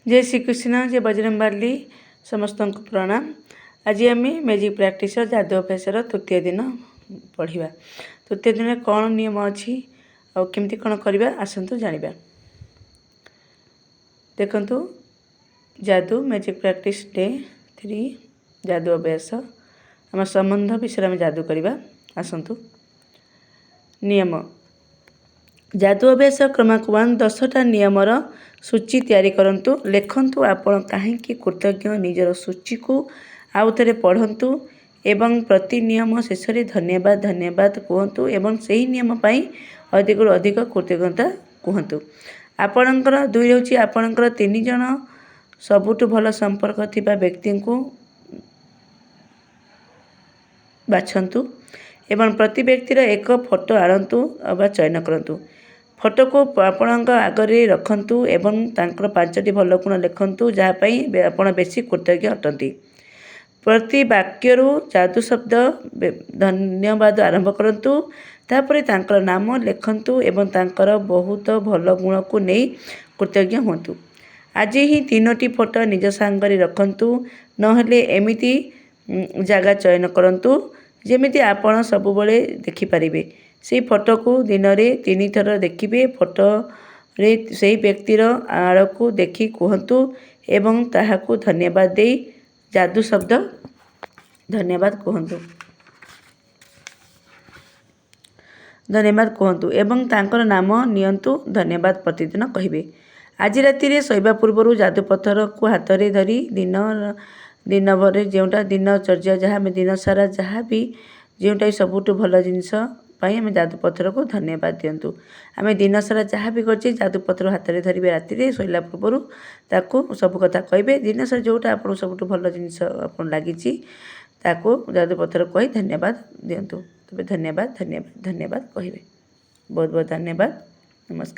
जय श्री कृष्ण, जय बजरंगबली। समस्त को प्रणाम। आज आम मैजिक प्रैक्टिस जादू अभ्यास तृतीय दिन पढ़ा। तृतीय दिन कौन नियम अच्छी आमती कौन करवा आसतु जाना। देखु जादू मैजिक प्रैक्टिस डे 3 जादू अभ्यास आम संबंध विषय में जादू करवा आसतु। नियम जादू अभ्यास क्रमांक 1 10टा नियमर सूची तैयारी करंतु। लेखंतु आपण कहीं कृतज्ञ निजर सूची को आउ थे पढ़ंतु एवं प्रति नियम शेष धन्यवाद धन्यवाद कहतु एवं सही नियम पाई अधिक अधिक कृतज्ञता कहतु। आपणकर 2 होची आपणकर 3 जन सबुठ भल संपर्क थिबा व्यक्ति को बाछंतु एवं प्रति व्यक्तिर एक फोटो आणतु अबा चयन करंतु। फोटो को आपण आगे रखंतु एवं तांकर 5टी भल गुण लिखंतु जहाँपाई आपण बेसी कृतज्ञ अटंती। प्रति वाक्यरू जादू शब्द धन्यवाद आरंभ करंतु। तापर तांकर नाम लिखंतु एवं तांकर बहुत भल गुण को नहीं कृतज्ञ हुंतु। आज ही 3टी फोटो निज सांगरे रखंतु नहले एमिति जगह चयन करंतु जेमिति आपण सब बेले देखि परिबे। से फोटो को दिन में 3 थर देखिए। फोटो रे से व्यक्तिर आड़ को देखि कहतु एवं ताहाकू धन्यवाद दे जादू शब्द धन्यवाद कहतु एवं तांकर नाम नियंतु धन्यवाद प्रतिदिन कहिबे। आज राति रे सोइबा पूर्व जादू पत्थर को हाथ रे धरी दिन भर जोटा दिनचर्या जहाँ में दिन सारा जहाँ भी जोटा सबुठ भल जिनस आम जादू पत्थर को धन्यवाद दिंतु। आम दिन सारा जहाँ भी कर जादू पत्थर हाथ में धरवे राति शोला पूर्व ताकू सब कथा कहे। दिन सारा जोटा आप सब भल जिनस लगी जादू पत्थर कही धन्यवाद दिंतु। तबे धन्यवाद धन्यवाद धन्यवाद कहे। बहुत बहुत धन्यवाद। नमस्कार।